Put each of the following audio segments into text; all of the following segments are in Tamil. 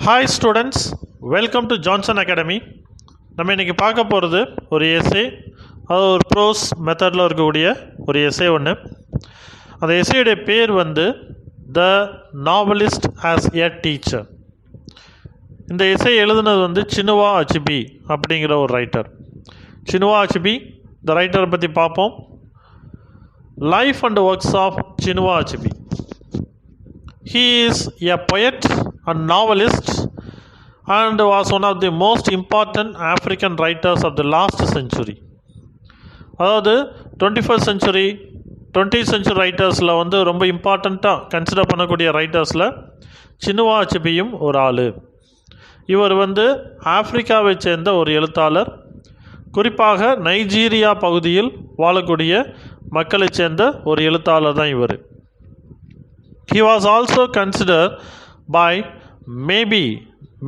Hi students, welcome to Johnson academy. நம்ம இன்றைக்கி பார்க்க போகிறது ஒரு எஸ்ஸே, அது ஒரு ப்ரோஸ் மெத்தடில் இருக்கக்கூடிய ஒரு எஸ்ஸே ஒன்று. அந்த எஸ்ஸேயுடைய பேர் வந்து த நாவலிஸ்ட் ஆஸ் எ டீச்சர். இந்த எஸ்ஸே எழுதுனது வந்து சினுவா அச்சிபி அப்படிங்கிற ஒரு ரைட்டர். சினுவா அச்சிபி இந்த ரைட்டரை பற்றி பார்ப்போம். Life and works of Chinua Achebe. He is a poet and novelist and was one of the most important African writers of the last century. அதாவது 21st century 20th century ரைட்டர்ஸில் வந்து ரொம்ப இம்பார்ட்டண்ட்டாக கன்சிடர் பண்ணக்கூடிய ரைட்டர்ஸில் சினுவா அச்சிபியும் ஒரு ஆள். இவர் வந்து ஆப்பிரிக்காவை சேர்ந்த ஒரு எழுத்தாளர். குறிப்பாக நைஜீரியா பகுதியில் வாழக்கூடிய மக்களை சேர்ந்த ஒரு எழுத்தாளர் தான் இவர். He was also considered by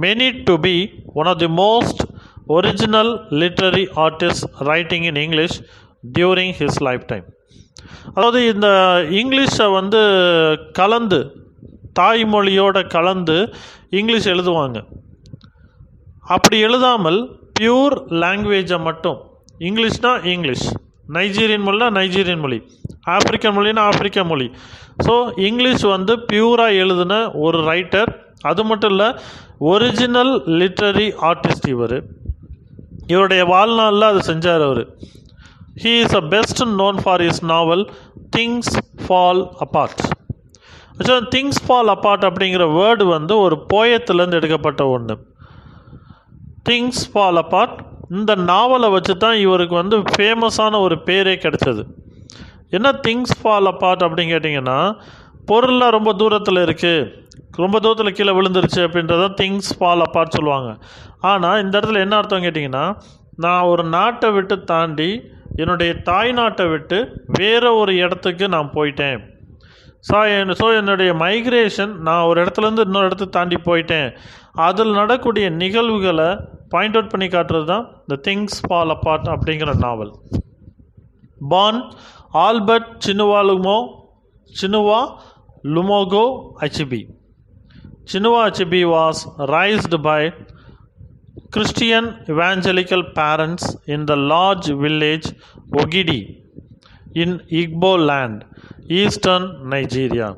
many to be one of the most original literary artists writing in English during his lifetime. அதாவது இந்த இங்கிலீஷை வந்து கலந்து, தாய்மொழியோட கலந்து இங்கிலீஷ் எழுதுவாங்க. அப்படி எழுதாமல் பியூர் லாங்குவேஜை மட்டும், இங்கிலீஷ்னால் இங்கிலீஷ், நைஜீரியன் மொழினா நைஜீரியன் மொழி, ஆப்பிரிக்கன் மொழினா ஆப்பிரிக்கன் மொழி. ஸோ இங்கிலீஷ் வந்து பியூராக எழுதின ஒரு ரைட்டர். அது மட்டும் இல்லை, ஒரிஜினல் லிட்ரரி ஆர்டிஸ்ட் இவர். இவருடைய வாழ்நாளில் அது செஞ்சார் அவர். He is a best known for his novel things fall apart. ஆக்சுவலாக திங்ஸ் ஃபால் அப்பார்ட் அப்படிங்கிற வேர்டு வந்து ஒரு போயத்துலேருந்து எடுக்கப்பட்ட ஒன்று. திங்ஸ் ஃபால் அப்பார்ட் இந்த நாவலை வச்சு தான் இவருக்கு வந்து ஃபேமஸான ஒரு பேரே கிடைச்சது. என்ன திங்ஸ் ஃபால் அப்பார்ட் அப்படின்னு கேட்டிங்கன்னா, பொருள்லாம் ரொம்ப தூரத்தில் இருக்குது, ரொம்ப தூரத்தில் கீழே விழுந்துருச்சு அப்படின்றத திங்ஸ் ஃபால் அப்பார்ட் சொல்லுவாங்க. ஆனால் இந்த இடத்துல என்ன அர்த்தம் கேட்டிங்கன்னா, நான் ஒரு நாட்டை விட்டு தாண்டி என்னுடைய தாய் நாட்டை விட்டு வேறு ஒரு இடத்துக்கு நான் போயிட்டேன். ஸோ என்னுடைய மைக்ரேஷன், நான் ஒரு இடத்துலேருந்து இன்னொரு இடத்துக்கு தாண்டி போயிட்டேன், அதில் நடக்கூடிய நிகழ்வுகளை பாயிண்ட் அவுட் பண்ணி காட்டுறது தான் த திங்ஸ் ஃபால் அப்பார்ட் அப்படிங்கிற novel. Born Albert Chinualumogu Achebe. Chinua Achebe was raised by Christian evangelical parents in the large village Ogidi in Igbo land, eastern Nigeria.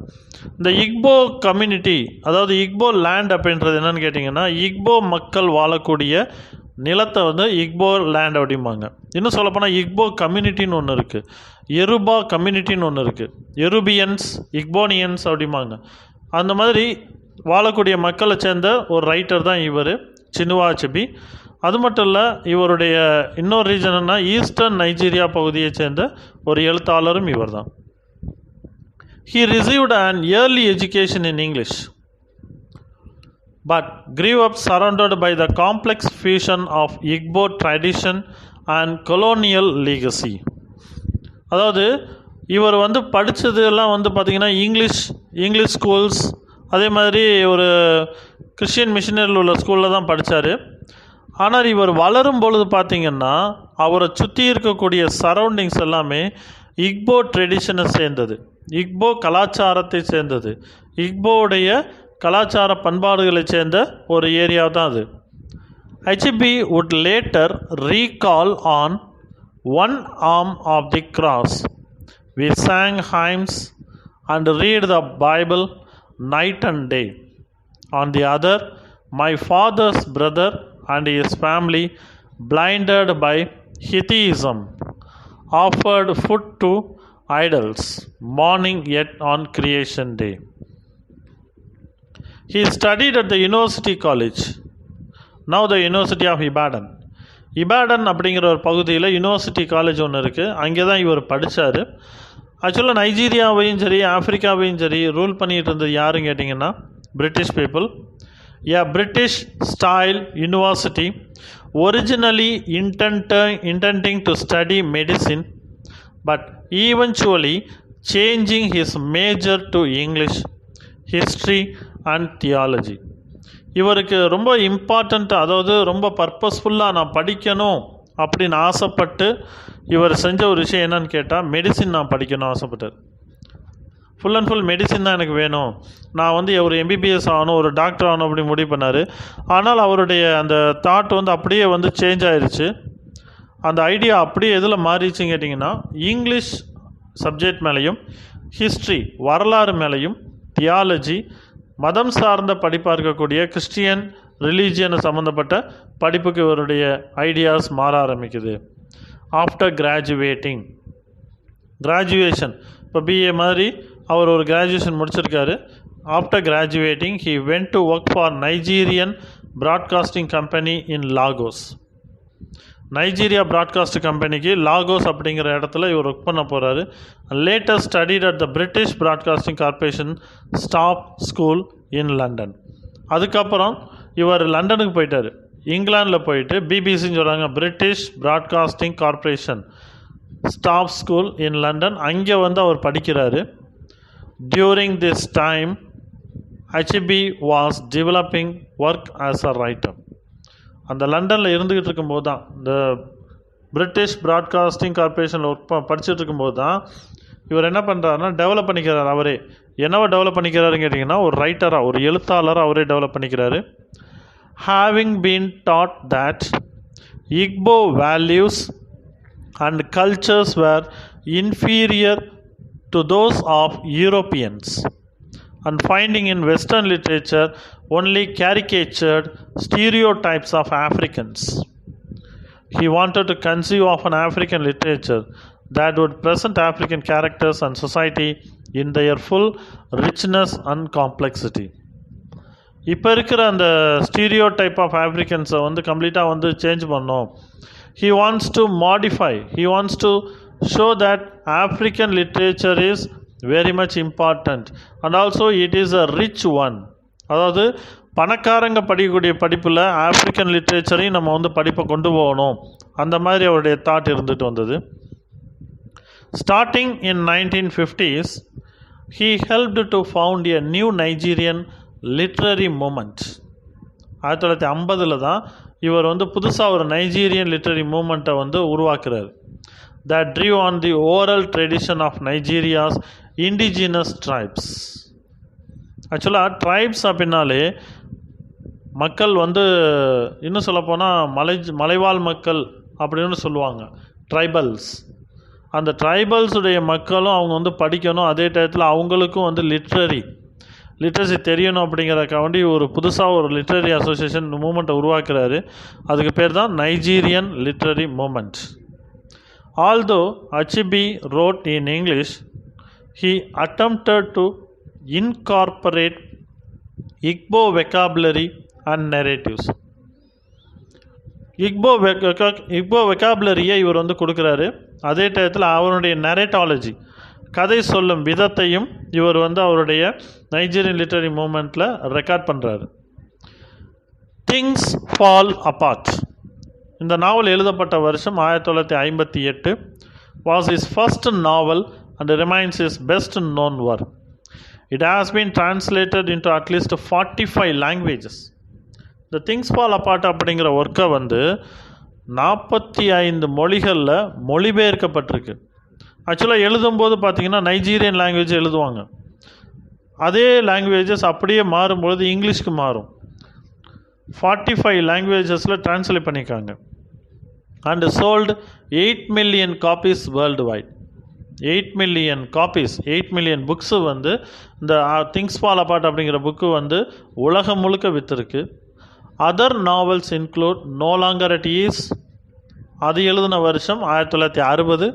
இந்த இக்போ கம்யூனிட்டி, அதாவது இக்போ லேண்ட் அப்படின்றது என்னென்னு கேட்டிங்கன்னா, இக்போ மக்கள் வாழக்கூடிய நிலத்தை வந்து இக்போ லேண்ட் அப்படிம்பாங்க. இன்னும் சொல்லப்போனால் இக்போ கம்யூனிட்டின்னு ஒன்று இருக்குது, எருபா கம்யூனிட்டின்னு ஒன்று இருக்குது, எருபியன்ஸ், இக்போனியன்ஸ் அப்படிம்பாங்க. அந்த மாதிரி வாழக்கூடிய மக்களை சேர்ந்த ஒரு ரைட்டர் தான் இவர் சினுவா அச்சிபி. அது மட்டும் இல்லை, இவருடைய இன்னொரு ரீஜன்னா ஈஸ்டர்ன் நைஜீரியா பகுதியை சேர்ந்த ஒரு எழுத்தாளரும் இவர் தான். He received an early education in English, but grew up surrounded by the complex fusion of Igbo tradition and colonial legacy. அதாவது இவர் வந்து படித்தது எல்லாம் வந்து பார்த்திங்கன்னா இங்கிலீஷ் ஸ்கூல்ஸ், அதே மாதிரி ஒரு கிறிஸ்டியன் மிஷினரியில் உள்ள ஸ்கூலில் தான் படித்தார். ஆனால் இவர் வளரும் பொழுது பார்த்திங்கன்னா அவரை சுற்றி இருக்கக்கூடிய சரௌண்டிங்ஸ் எல்லாமே இக்போ ட்ரெடிஷனை சேர்ந்தது, இக்போ கலாச்சாரத்தை சேர்ந்தது, இக்போவுடைய கலாச்சார பண்பாடுகளை சேர்ந்த ஒரு ஏரியா தான் அது. அச்சிபி would later recall on one arm of the cross we sang hymns and read the Bible night and day. On the other, my father's brother and his family, blinded by Hithism, offered food to idols morning yet on creation day. He studied at the University College, now the University of Ibadan. இபாடன் அப்படிங்கிற ஒரு பகுதியில் யூனிவர்சிட்டி காலேஜ் ஒன்று இருக்குது, அங்கே தான் இவர் படித்தார். ஆக்சுவலாக நைஜீரியாவையும் சரி ஆப்பிரிக்காவையும் சரி ரூல் பண்ணிகிட்டு இருந்தது யாருன்னு கேட்டிங்கன்னா British people. A British style university, originally intending to study medicine, but eventually changing his major to English, history and theology. இவருக்கு ரொம்ப இம்பார்ட்டண்ட்டாக, அதாவது ரொம்ப பர்பஸ்ஃபுல்லாக நான் படிக்கணும் அப்படின்னு ஆசைப்பட்டு இவர் செஞ்ச ஒரு விஷயம் என்னன்னு கேட்டால், மெடிசின் நான் படிக்கணும் ஆசைப்பட்டார். ஃபுல் அண்ட் ஃபுல் மெடிசின் தான் எனக்கு வேணும், நான் வந்து ஒரு எம்பிபிஎஸ் ஆகணும், ஒரு டாக்டர் ஆகணும் அப்படி முடிவு பண்ணார். ஆனால் அவருடைய அந்த தாட் வந்து அப்படியே வந்து சேஞ்ச் ஆயிடுச்சு. அந்த ஐடியா அப்படியே எதில் மாறிடுச்சுன்னு கேட்டிங்கன்னா, இங்கிலீஷ் சப்ஜெக்ட் மேலேயும், ஹிஸ்ட்ரி வரலாறு மேலேயும், தியாலஜி மதம் சார்ந்த படிப்பாக இருக்கக்கூடிய கிறிஸ்டியன் ரிலீஜியனை சம்மந்தப்பட்ட படிப்புக்கு இவருடைய ஐடியாஸ் மாற ஆரம்பிக்குது. ஆஃப்டர் கிராஜுவேஷன் இப்போ பிஏ மாதிரி அவர் ஒரு கிராஜுவேஷன் முடிச்சிருக்காரு. After graduating he went to work for Nigerian broadcasting company in Lagos. Nigeria broadcast கம்பெனிக்கு லாகோஸ் அப்படிங்கிற இடத்துல இவர் ஒர்க் பண்ண போகிறாரு. Later studied at the British broadcasting corporation staff school in London. அதுக்கப்புறம் இவர் லண்டனுக்கு போயிட்டார். இங்கிலாந்தில் போயிட்டு பிபிசின்னு சொல்கிறாங்க, British broadcasting corporation staff school in London, அங்கே வந்து அவர் படிக்கிறாரு. During this time HP was developing work as a writer. அந்த லண்டனில் இருந்துக்கிட்டு இருக்கும்போது தான், இந்த பிரிட்டிஷ் ப்ராட்காஸ்டிங் கார்பரேஷனில் ஒர்க் படிச்சுட்டு இருக்கும்போது தான் இவர் என்ன பண்ணுறாருன்னா டெவலப் பண்ணிக்கிறார். அவரே என்னவோ டெவலப் பண்ணிக்கிறாருன்னு கேட்டிங்கன்னா, ஒரு ரைட்டராக, ஒரு எழுத்தாளராக அவரே டெவலப் பண்ணிக்கிறாரு. Having been taught that Igbo values and cultures were inferior to those of Europeans, and finding in Western literature only caricatured stereotypes of Africans, he wanted to conceive of an African literature that would present African characters and society in their full richness and complexity. இப்போ இருக்கிற அந்த ஸ்டீரியோ டைப் ஆஃப் ஆஃப்ரிக்கன்ஸை வந்து கம்ப்ளீட்டாக வந்து சேஞ்ச் பண்ணோம். He wants to modify, he wants to show that African literature is very much important and also it is a rich one. அதாவது பணக்காரங்க படிக்கக்கூடிய படிப்பில் ஆஃப்ரிக்கன் லிட்ரேச்சரையும் நம்ம வந்து படிப்பை கொண்டு போகணும், அந்த மாதிரி அவருடைய தாட் இருந்துட்டு வந்தது. Starting in 1950s he helped to found a new Nigerian literary movement. 1950 தான் இவர் வந்து புதுசாக ஒரு நைஜீரியன் லிட்ரரி மூமெண்ட்டை வந்து உருவாக்குறார். That drew on the oral tradition of Nigeria's indigenous tribes. ஆக்சுவலாக ட்ரைப்ஸ் அப்படின்னாலே மக்கள் வந்து இன்னும் சொல்லப்போனால் மலைவாழ் மக்கள் அப்படின்னு சொல்லுவாங்க, ட்ரைபல்ஸ். அந்த ட்ரைபல்ஸுடைய மக்களும் அவங்க வந்து படிக்கணும், அதே டயத்தில் அவங்களுக்கும் வந்து லிட்ரஸி தெரியணும் அப்படிங்கிறதுக்காக வேண்டி ஒரு புதுசாக ஒரு லிட்ரரி அசோசியேஷன் மூமெண்ட்டை உருவாக்குறாரு. அதுக்கு பேர் தான் நைஜீரியன் லிட்ரரி மூமெண்ட். ஆல்தோ ஹெச்பி wrote in English, he attempted to incorporate Igbo vocabulary and narratives. Igbo vocabularyயை இவர் வந்து கொடுக்குறாரு. அதே டயத்தில் அவருடைய நரேட்டாலஜி, கதை சொல்லும் விதத்தையும் இவர் வந்து அவருடைய நைஜீரியன் லிட்ரரி மூமெண்ட்டில் ரெக்கார்ட் பண்ணுறாரு. Things fall apart. இந்த நாவல் எழுதப்பட்ட வருஷம் 1958. Was is first novel and remains is best known work. It has been translated into at least 45 languages. இந்த திங்ஸ் ஃபால் அப்பார்ட் அப்படிங்கிற ஒர்க்கை வந்து 45 மொழிகளில் மொழிபெயர்க்கப்பட்டிருக்கு. ஆக்சுவலாக எழுதும்போது பார்த்திங்கன்னா நைஜீரியன் லாங்குவேஜ் எழுதுவாங்க, அதே லாங்குவேஜஸ் அப்படியே மாறும்பொழுது இங்கிலீஷ்க்கு மாறும். 45 லாங்குவேஜஸில் ட்ரான்ஸ்லேட் பண்ணியிருக்காங்க. And sold 8 million copies worldwide. 8 million copies, 8 million books வந்து இந்த திங்ஸ் ஃபால் அப்பார்ட் அப்படிங்கிற புக்கு வந்து உலகம் முழுக்க விற்றுருக்கு. Other novels include no longer at ease, அது எழுதின வருஷம் 1960.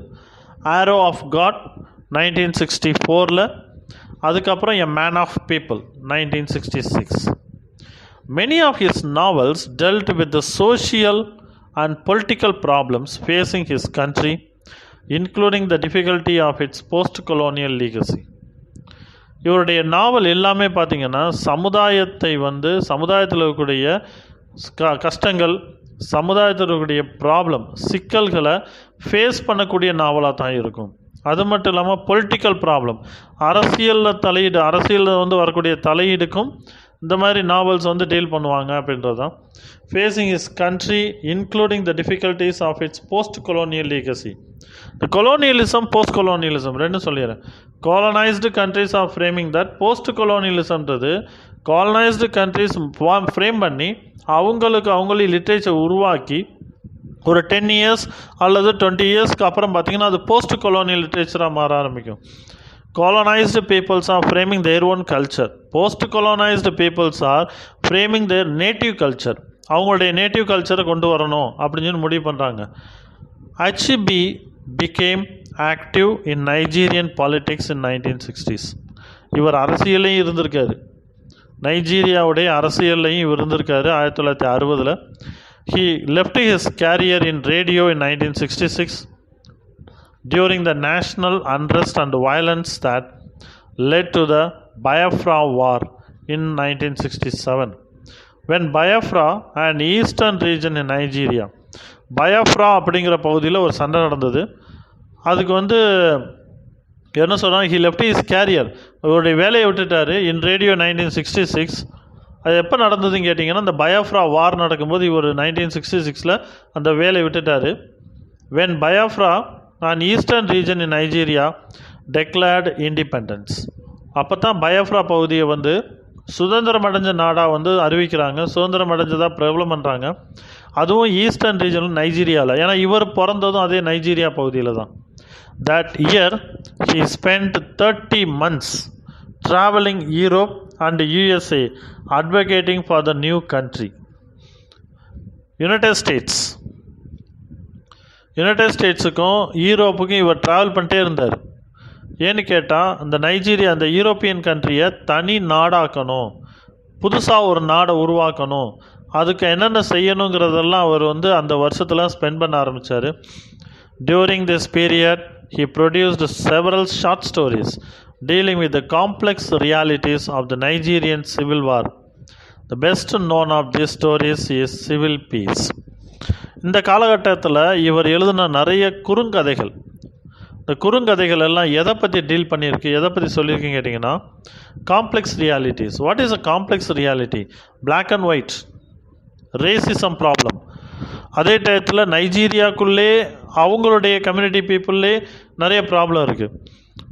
Arrow of God 1964. அதுக்கப்புறம் a man of people 1966. Many of his novels dealt with the social and political problems facing his country, including the difficulty of its post-colonial legacy. இவருடைய நாவல் எல்லாமே பார்த்திங்கன்னா சமுதாயத்தில் இருக்கக்கூடிய கஷ்டங்கள், சமுதாயத்தில் இருக்கக்கூடிய ப்ராப்ளம், சிக்கல்களை ஃபேஸ் பண்ணக்கூடிய நாவலாக தான் இருக்கும். அது மட்டும் இல்லாமல் பொலிட்டிக்கல் ப்ராப்ளம், அரசியலில் வந்து வரக்கூடிய தலையீடுக்கும் இந்த மாதிரி நாவல்ஸ் வந்து டீல் பண்ணுவாங்க அப்படின்றது தான். Facing is country including the difficulties of its post colonial legacy. இந்த கொலோனியலிசம் போஸ்ட் கொலோனியலிசம் ரெண்டும் சொல்லிடுறேன். Colonised countries of framing that. Post கொலோனியலிசம்ன்றது காலனைஸ்டு கண்ட்ரிஸ் ஃப்ரேம் பண்ணி அவங்களே லிட்ரேச்சர் உருவாக்கி ஒரு 10 years அல்லது 20 yearsக்கு அப்புறம் பார்த்திங்கன்னா அது போஸ்ட் கொலோனியல் லிட்ரேச்சராக மாற ஆரம்பிக்கும். Colonized peoples are framing their own culture. Post-colonized peoples are framing their native culture. அவங்களுடைய நேட்டிவ் கல்ச்சரை கொண்டு வரணும் அப்படின்னு சொல்லி முடிவு பண்ணுறாங்க. HB became active in Nigerian politics in 1960s. இவர் அரசியலையும் இருந்திருக்காரு, நைஜீரியாவுடைய அரசியல்லையும் இவர் இருந்திருக்காரு. 1960. He left his career in radio in 1966 during the national unrest and violence that led to the Biafra War in 1967. When Biafra, an eastern region in Nigeria, Biafra அப்படிங்கிற பகுதியில் ஒரு சண்டை நடந்தது. அதுக்கு வந்து என்ன சொல்கிறாங்க, he left his career, அவருடைய வேலையை விட்டுட்டார் in radio 1966. அது எப்போ நடந்ததுன்னு கேட்டிங்கன்னா, இந்த பயாஃப்ரா வார் நடக்கும்போது இவர் 1966 அந்த வேலையை விட்டுட்டார். when Biafra, an eastern region in Nigeria, declared independence. அப்போ தான் பயாஃப்ரா பகுதியை வந்து சுதந்திரம் அடைஞ்ச நாடாக வந்து அறிவிக்கிறாங்க, சுதந்திரம் அடைஞ்சதாக பிரபலம் பண்ணுறாங்க. அதுவும் ஈஸ்டர்ன் ரீஜனில் நைஜீரியாவில். ஏன்னா இவர் பிறந்ததும் அதே நைஜீரியா பகுதியில் தான். that year he spent 30 months traveling Europe and USA advocating for the new country. United ஸ்டேட்ஸுக்கும் யூரோப்புக்கும் இவர் ட்ராவல் பண்ணிட்டே இருந்தார். ஏன்னு கேட்டால் அந்த நைஜீரியா, அந்த யூரோப்பியன் கண்ட்ரியை தனி நாடாக்கணும், புதுசாக ஒரு நாடை உருவாக்கணும், அதுக்கு என்னென்ன செய்யணுங்கிறதெல்லாம் அவர் வந்து அந்த வருஷத்தில் ஸ்பெண்ட் பண்ண ஆரம்பித்தார். During this period he produced several short stories dealing with the complex realities of the Nigerian civil war. The best known of these stories is Civil Peace. இந்த காலகட்டத்தில் இவர் எழுதின நிறைய குறுங்கதைகள், இந்த குறுங்கதைகள் எல்லாம் எதை பற்றி டீல் பண்ணியிருக்கு, எதை பற்றி சொல்லியிருக்கீங்க கேட்டிங்கன்னா, complex realities. What is a complex reality? Black and white racism problem. அதே டயத்தில் நைஜீரியாக்குள்ளே அவங்களுடைய கம்யூனிட்டி பீப்புளே நிறைய ப்ராப்ளம் இருக்குது.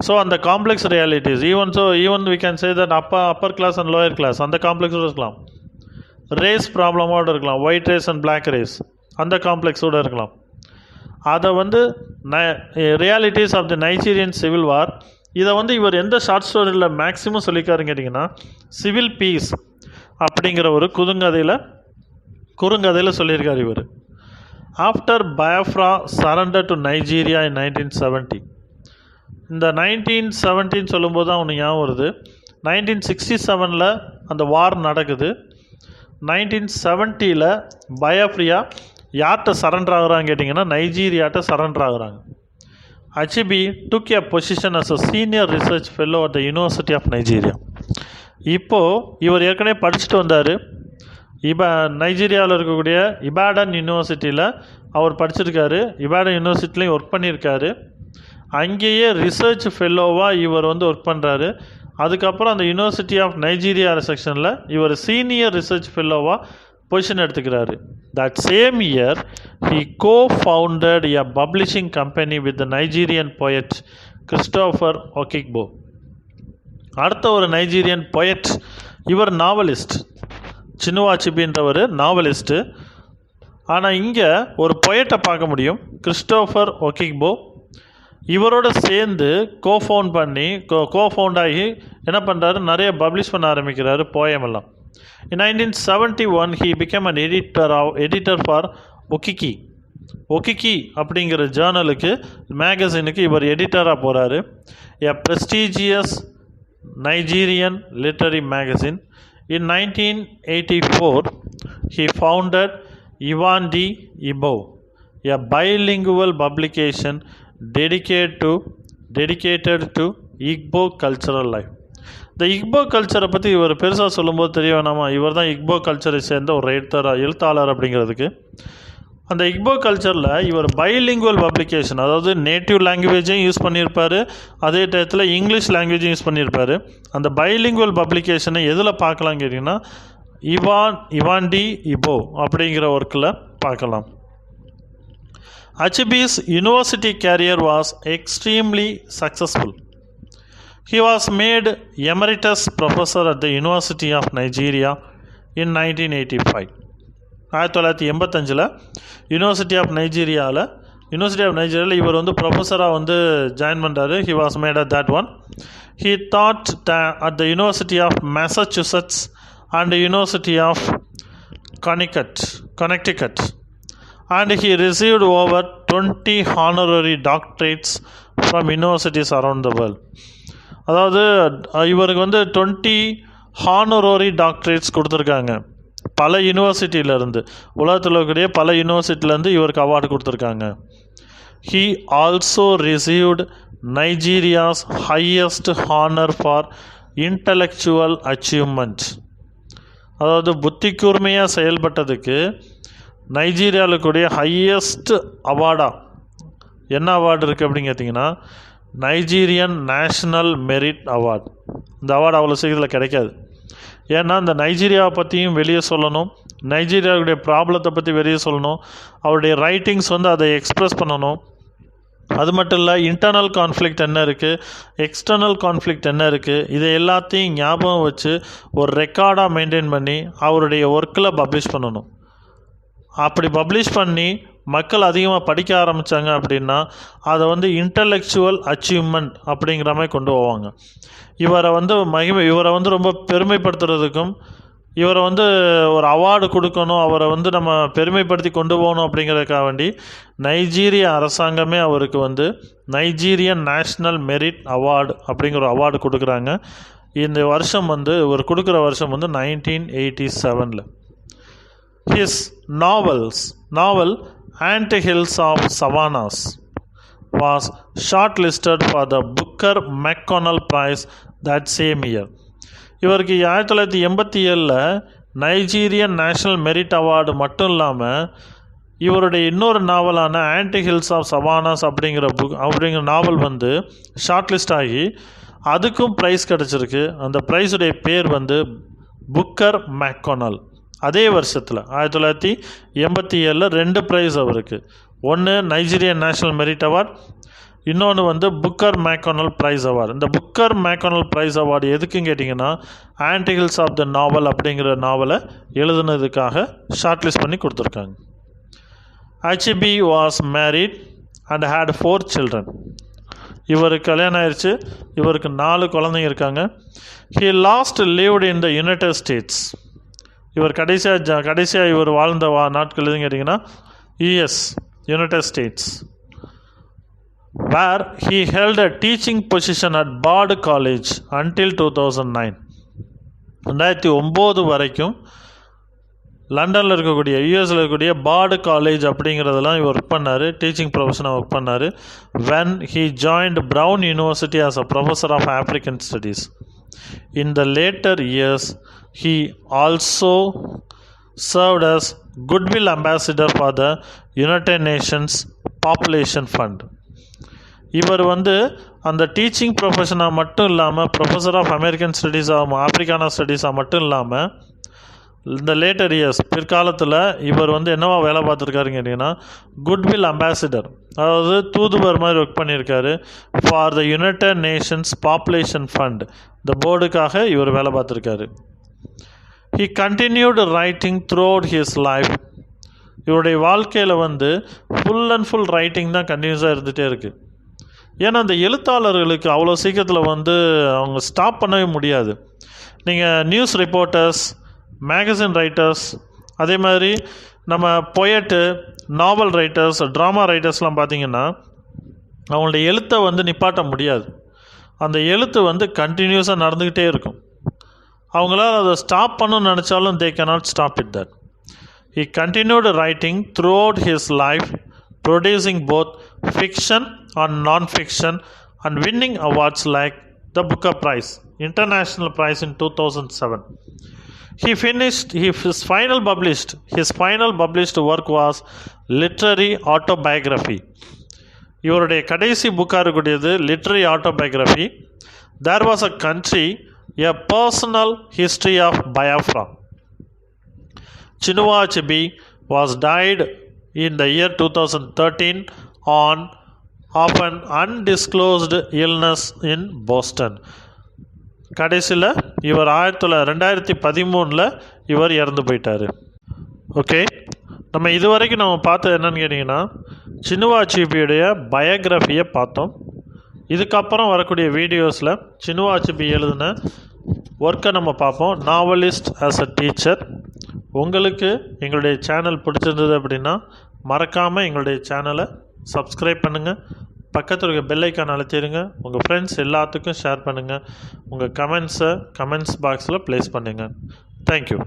ஸோ அந்த complex realities even we can say that upper class and lower class அந்த காம்ப்ளெக்ஸோடு இருக்கலாம், ரேஸ் ப்ராப்ளமோடு இருக்கலாம், white race and black race அந்த காம்ப்ளெக்ஸோடு இருக்கலாம். அதை வந்து realities of the Nigerian civil war, இதை வந்து இவர் எந்த ஷார்ட் ஸ்டோரியில் மேக்ஸிமம் சொல்லிக்காருன்னு கேட்டிங்கன்னா, சிவில் பீஸ் அப்படிங்கிற ஒரு குறுங்கதையில் சொல்லியிருக்கார் இவர். ஆஃப்டர் பயாஃப்ரா சரண்டர் டு நைஜீரியா இன் 1970. இந்த 1970 சொல்லும்போது தான் ஒன்று ஞாபகம் வருது. 1967 அந்த வார் நடக்குது. 1970 பயாஃப்ரியா யார்கிட்ட சரண்டர் ஆகுறாங்க கேட்டிங்கன்னா, நைஜீரியாட்ட சரண்டர் ஆகுறாங்க. Achebe took a position as a senior research fellow at the university of Nigeria. இப்போது இவர் ஏற்கனவே படிச்சுட்டு வந்தார். நைஜீரியாவில் இருக்கக்கூடிய இபாடன் யூனிவர்சிட்டியில் அவர் படிச்சிருக்காரு. இபாடன் யூனிவர்சிட்டிலையும் ஒர்க் பண்ணியிருக்காரு. அங்கேயே ரிசர்ச் ஃபெல்லோவாக இவர் வந்து ஒர்க் பண்ணுறாரு. அதுக்கப்புறம் அந்த யூனிவர்சிட்டி ஆஃப் நைஜீரியா செக்ஷனில் இவர் சீனியர் ரிசர்ச் ஃபெல்லோவாக பொசிஷன் எடுத்துக்கிறாரு. That same year he co-founded a publishing company with the Nigerian poet Christopher Okigbo. அடுத்த ஒரு நைஜீரியன் பொயட், இவர் நாவலிஸ்ட். சின்னுவா அச்சிபின்றவர் நாவலிஸ்ட்டு. ஆனால் இங்கே ஒரு பொயட்டை பார்க்க முடியும், கிறிஸ்டோஃபர் ஒகிக்போ. இவரோட சேர்ந்து கோஃபவுண்ட் ஆகி என்ன பண்ணுறாரு, நிறைய பப்ளிஷ் பண்ண ஆரம்பிக்கிறாரு போயம் எல்லாம். In 1971 he became an editor for Okike அப்படிங்கிற ஜேர்னலுக்கு, மேகசினுக்கு இவர் எடிட்டராக போகிறாரு. A prestigious Nigerian literary magazine. In 1984, he founded Ivandi Ibo, a bilingual publication dedicated to Igbo cultural life. இந்த இக்போ கல்ச்சரை பற்றி இவர் பெருசாக சொல்லும்போது தெரிய வேணாமா, இவர் தான் இக்போ கல்ச்சரை சேர்ந்த ஒரு எழுத்தாளர் அப்படிங்கிறதுக்கு. அந்த இக்போ கல்ச்சரில் இவர் பைலிங்குவல் பப்ளிகேஷன், அதாவது நேட்டிவ் லாங்குவேஜையும் யூஸ் பண்ணியிருப்பார், அதே டயத்தில் இங்கிலீஷ் லாங்குவேஜும் யூஸ் பண்ணியிருப்பார். அந்த பைலிங்குவல் பப்ளிகேஷனை எதில் பார்க்கலாம் கேட்டிங்கன்னா இவான் டி இபோ அப்படிங்கிற ஒர்க்கில் பார்க்கலாம். Achebe's university career was extremely successful. He was made emeritus professor at the University of Nigeria in 1985. 1985 university of நைஜீரியாவில் இவர் வந்து ப்ரொஃபஸராக வந்து ஜாயின் பண்ணுறாரு. He was made at that one. He taught at the university of Massachusetts and university of Connecticut and he received over 20 honorary doctorates from universities around the world. அதாவது இவருக்கு வந்து 20 ஹானரரி டாக்டரேட்ஸ் கொடுத்துருக்காங்க பல யூனிவர்சிட்டியிலேருந்து, உலகத்தில் இருக்கக்கூடிய பல யூனிவர்சிட்டியிலேருந்து இவருக்கு அவார்டு கொடுத்துருக்காங்க. He also received Nigeria's highest honor for intellectual achievement. அதாவது புத்தி கூர்மையாக செயல்பட்டதுக்கு நைஜீரியாவில் கூடிய ஹையஸ்ட் அவார்டாக என்ன அவார்டு இருக்குது அப்படின்னு கேட்டிங்கன்னா நைஜீரியன் நேஷ்னல் மெரிட் அவார்டு. இந்த அவார்டு அவ்வளோ சீக்கிரத்தில் கிடைக்காது. ஏன்னா இந்த நைஜீரியாவை பற்றியும் வெளியே சொல்லணும், நைஜீரியாவுடைய ப்ராப்ளத்தை பற்றி வெளியே சொல்லணும், அவருடைய ரைட்டிங்ஸ் வந்து அதை எக்ஸ்ப்ரெஸ் பண்ணணும். அது மட்டும் இல்லை, இன்டர்னல் கான்ஃப்ளிக்ட் என்ன இருக்குது, எக்ஸ்டர்னல் கான்ஃப்ளிக்ட் என்ன இருக்குது, இதை எல்லாத்தையும் ஞாபகம் வச்சு ஒரு ரெக்கார்டாக மெயின்டைன் பண்ணி அவருடைய ஒர்க்கில் பப்ளிஷ் பண்ணணும். அப்படி பப்ளிஷ் பண்ணி மக்கள் அதிகமாக படிக்க ஆரம்பித்தாங்க அப்படின்னா அதை வந்து இன்டலெக்சுவல் அச்சீவ்மெண்ட் அப்படிங்கிற மாதிரி கொண்டு போவாங்க. இவரை வந்து ரொம்ப பெருமைப்படுத்துறதுக்கும் இவரை வந்து ஒரு அவார்டு கொடுக்கணும், அவரை வந்து நம்ம பெருமைப்படுத்தி கொண்டு போகணும் அப்படிங்கிறதுக்காக வேண்டி நைஜீரிய அரசாங்கமே அவருக்கு வந்து நைஜீரியன் நேஷ்னல் மெரிட் அவார்டு அப்படிங்கிற அவார்டு கொடுக்குறாங்க. இந்த வருஷம் வந்து இவர் கொடுக்குற வருஷம் வந்து 1987. His novel Ant Hills of Savannas was shortlisted for the Booker McConnell Prize that same year. இவருக்கு 1987 நைஜீரியன் நேஷ்னல் மெரிட் அவார்டு மட்டும் இல்லாமல் இவருடைய இன்னொரு நாவலான ஆன்டி ஹில்ஸ் ஆஃப் சவானாஸ் அப்படிங்கிற நாவல் வந்து ஷார்ட்லிஸ்ட் ஆகி அதுக்கும் ப்ரைஸ் கிடச்சிருக்கு. அந்த ப்ரைஸுடைய பேர் வந்து புக்கர் மேக்கொனல். அதே வருஷத்தில் 1987 2 ப்ரைஸ் அவருக்கு. ஒன்று நைஜீரியன் நேஷ்னல் மெரிட் அவார்டு, இன்னொன்று வந்து புக்கர் மேக்கொனல் ப்ரைஸ் அவார்டு. இந்த புக்கர் மேக்கொனல் ப்ரைஸ் அவார்டு எதுக்குன்னு கேட்டிங்கன்னா ஆன்டி ஹில்ஸ் ஆஃப் த நாவல் அப்படிங்கிற நாவலை எழுதுனதுக்காக ஷார்ட்லிஸ்ட் பண்ணி கொடுத்துருக்காங்க. Achebe was married and had 4 children. இவருக்கு கல்யாணம் ஆயிடுச்சு, இவருக்கு 4 குழந்தைங்க இருக்காங்க. He last lived in the United States. இவர் கடைசியாக இவர் வாழ்ந்த நாட்கள் எதுன்னு கேட்டிங்கன்னா United States, where he held a teaching position at Bard college until 2009. 2009 வரைக்கும் லண்டனில் இருக்கக்கூடிய யூஎஸில் இருக்கக்கூடிய பார்டு காலேஜ் அப்படிங்கிறதெல்லாம் இவர் ஒர்க் பண்ணார், டீச்சிங் ப்ரொஃபஷனாக ஒர்க் பண்ணார். When he joined Brown University as a professor of African studies. In the later years, he also served as Goodwill Ambassador for the United Nations Population Fund. இவர் வந்து அந்த டீச்சிங் ப்ரொஃபஷனாக மட்டும் இல்லாமல் ப்ரொஃபஸர் ஆஃப் அமெரிக்கன் ஸ்டடீஸாக ஆப்ரிக்கானா ஸ்டடீஸாக மட்டும் இல்லாமல் இந்த லேட்டர் இயர்ஸ் பிற்காலத்தில் இவர் வந்து என்னவா வேலை பார்த்துருக்காருன்னு கேட்டிங்கன்னா குட்வில் அம்பாசிடர், அதாவது தூதுவர் மாதிரி ஒர்க் பண்ணியிருக்காரு for the United Nations population fund. இந்த போர்டுக்காக இவர் வேலை பார்த்துருக்காரு. He continued writing through out his life. இவருடைய வாழ்க்கையில் வந்து ஃபுல் அண்ட் ஃபுல் ரைட்டிங் தான் கண்டினியூஸாக இருந்துகிட்டே இருக்குது. ஏன்னா அந்த எழுத்தாளர்களுக்கு அவ்வளோ சீக்கிரத்தில் வந்து அவங்க ஸ்டாப் பண்ணவே முடியாது. நீங்கள் நியூஸ் ரிப்போர்ட்டர்ஸ், மேகசின் ரைட்டர்ஸ், அதே மாதிரி நம்ம பொயட்டு, நாவல் ரைட்டர்ஸ், ட்ராமா ரைட்டர்ஸ்லாம் பார்த்திங்கன்னா அவங்களுடைய எழுத்தை வந்து நிப்பாட்ட முடியாது. அந்த எழுத்து வந்து கண்டினியூஸாக நடந்துக்கிட்டே இருக்கும். அவங்களால அதை ஸ்டாப் பண்ணணும்னு நினச்சாலும் they cannot stop it that. He continued writing throughout his life, producing both fiction and non-fiction and winning awards like the Booker Prize, International Prize in 2007. His final published work was literary autobiography. இவருடைய கடைசி புக்காக இருக்கக்கூடியது literary autobiography. There was a country, a personal history of Biafra. Chinua Achebe was died in the year 2013 of an undisclosed illness in Boston. கடைசியில் இவர் 2013 இவர் இறந்து போயிட்டார். ஓகே, நம்ம இதுவரைக்கும் நம்ம பார்த்தது என்னன்னு கேட்டிங்கன்னா சினுவா அச்சீபியுடைய பயோகிராஃபியை பார்த்தோம். இதுக்கப்புறம் வரக்கூடிய வீடியோஸில் சினுவா அச்சீபி எழுதின ஒர்க்கை நம்ம பார்ப்போம். Novelist as a teacher. உங்களுக்கு எங்களுடைய சேனல் பிடிச்சிருந்தது அப்படின்னா மறக்காமல் எங்களுடைய சேனலை சப்ஸ்கிரைப் பண்ணுங்கள். பக்கத்தில் இருக்க பெல் ஐக்கான் அழுத்திடுங்க. உங்கள் ஃப்ரெண்ட்ஸ் எல்லாத்துக்கும் ஷேர் பண்ணுங்கள். உங்கள் கமெண்ட்ஸ் பாக்ஸில் ப்ளேஸ் பண்ணுங்கள். தேங்க்யூ.